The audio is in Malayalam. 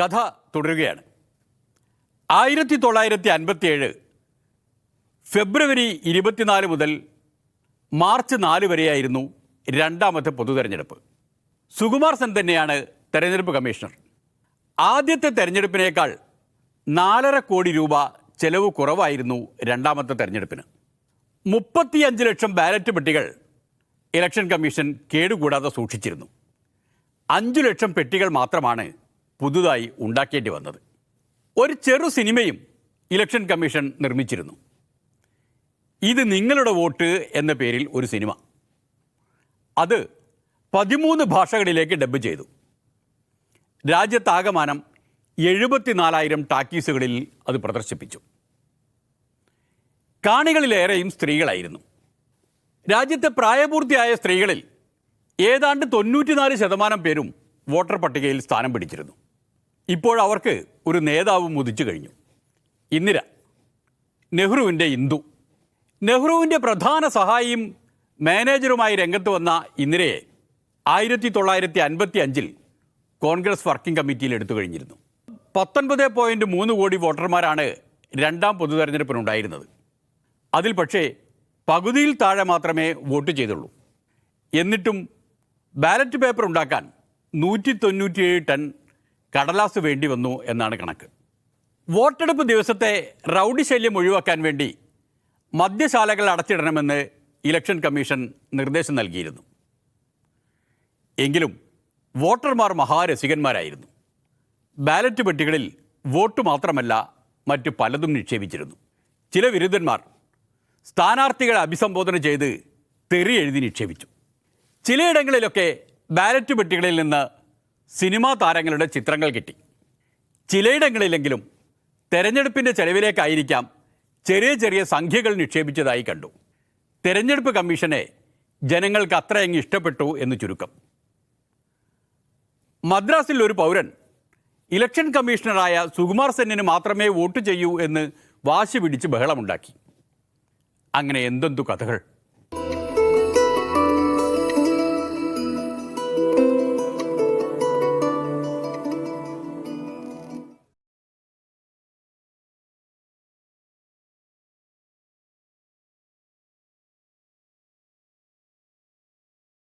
കഥ തുടരുകയാണ്. 1957 ഫെബ്രുവരി 24 മുതൽ മാർച്ച് 4 വരെയായിരുന്നു രണ്ടാമത്തെ പൊതുതെരഞ്ഞെടുപ്പ്. സുകുമാർ സെൻ തന്നെയാണ് തെരഞ്ഞെടുപ്പ് കമ്മീഷണർ. ആദ്യത്തെ തെരഞ്ഞെടുപ്പിനേക്കാൾ 4.5 കോടി രൂപ ചെലവ് കുറവായിരുന്നു രണ്ടാമത്തെ തെരഞ്ഞെടുപ്പിന്. 35 ലക്ഷം ബാലറ്റ് പെട്ടികൾ ഇലക്ഷൻ കമ്മീഷൻ കേടുകൂടാതെ സൂക്ഷിച്ചിരുന്നു. 5 ലക്ഷം പെട്ടികൾ മാത്രമാണ് പുതുതായി ഉണ്ടാക്കേണ്ടി വന്നത്. ഒരു ചെറു സിനിമയും ഇലക്ഷൻ കമ്മീഷൻ നിർമ്മിച്ചിരുന്നു. ഇത് നിങ്ങളുടെ വോട്ട് എന്ന പേരിൽ ഒരു സിനിമ. അത് 13 ഭാഷകളിലേക്ക് ഡബ്ബ് ചെയ്തു. രാജ്യത്താകമാനം 74,000 ടാക്കീസുകളിൽ അത് പ്രദർശിപ്പിച്ചു. കാണികളിലേറെയും സ്ത്രീകളായിരുന്നു. രാജ്യത്തെ പ്രായപൂർത്തിയായ സ്ത്രീകളിൽ ഏതാണ്ട് 94% പേരും വോട്ടർ പട്ടികയിൽ സ്ഥാനം പിടിച്ചിരുന്നു. ഇപ്പോഴവർക്ക് ഒരു നേതാവും ഉദിച്ചു കഴിഞ്ഞു. ഇന്ദിര, നെഹ്റുവിൻ്റെ ഇന്ദു. നെഹ്റുവിൻ്റെ പ്രധാന സഹായിയും മാനേജറുമായി രംഗത്ത് വന്ന ഇന്ദിരയെ 1955 കോൺഗ്രസ് വർക്കിംഗ് കമ്മിറ്റിയിൽ എടുത്തു കഴിഞ്ഞിരുന്നു. 19.3 കോടി വോട്ടർമാരാണ് രണ്ടാം പൊതുതെരഞ്ഞെടുപ്പിനുണ്ടായിരുന്നത്. അതിൽ പക്ഷേ പകുതിയിൽ താഴെ മാത്രമേ വോട്ട് ചെയ്തുള്ളൂ. എന്നിട്ടും ബാലറ്റ് പേപ്പർ ഉണ്ടാക്കാൻ 197 ടൺ കടലാസ് വേണ്ടി വന്നു എന്നാണ് കണക്ക്. വോട്ടെടുപ്പ് ദിവസത്തെ റൗഡി ശല്യം ഒഴിവാക്കാൻ വേണ്ടി മദ്യശാലകൾ അടച്ചിടണമെന്ന് ഇലക്ഷൻ കമ്മീഷൻ നിർദ്ദേശം നൽകിയിരുന്നു. എങ്കിലും വോട്ടർമാർ മഹാരസികന്മാരായിരുന്നു. ബാലറ്റ് പെട്ടികളിൽ വോട്ട് മാത്രമല്ല മറ്റു പലതും നിക്ഷേപിച്ചിരുന്നു. ചില വിരുദ്ധന്മാർ സ്ഥാനാർത്ഥികളെ അഭിസംബോധന ചെയ്ത് തെറി എഴുതി നിക്ഷേപിച്ചു. ചിലയിടങ്ങളിലൊക്കെ ബാലറ്റ് പെട്ടികളിൽ നിന്ന് സിനിമാ താരങ്ങളുടെ ചിത്രങ്ങൾ കിട്ടി. ചിലയിടങ്ങളിലെങ്കിലും തെരഞ്ഞെടുപ്പിൻ്റെ ചെലവിലേക്കായിരിക്കാം ചെറിയ ചെറിയ സംഖ്യകൾ നിക്ഷേപിച്ചതായി കണ്ടു. തെരഞ്ഞെടുപ്പ് കമ്മീഷനെ ജനങ്ങൾക്ക് അത്രയങ്ങ് ഇഷ്ടപ്പെട്ടു എന്ന് ചുരുക്കം. മദ്രാസിൽ ഒരു പൗരൻ ഇലക്ഷൻ കമ്മീഷണറായ സുകുമാർ സെന്നിന് മാത്രമേ വോട്ട് ചെയ്യൂ എന്ന് വാശി പിടിച്ച് ബഹളമുണ്ടാക്കി. അങ്ങനെ എന്തെന്തു കഥകൾ.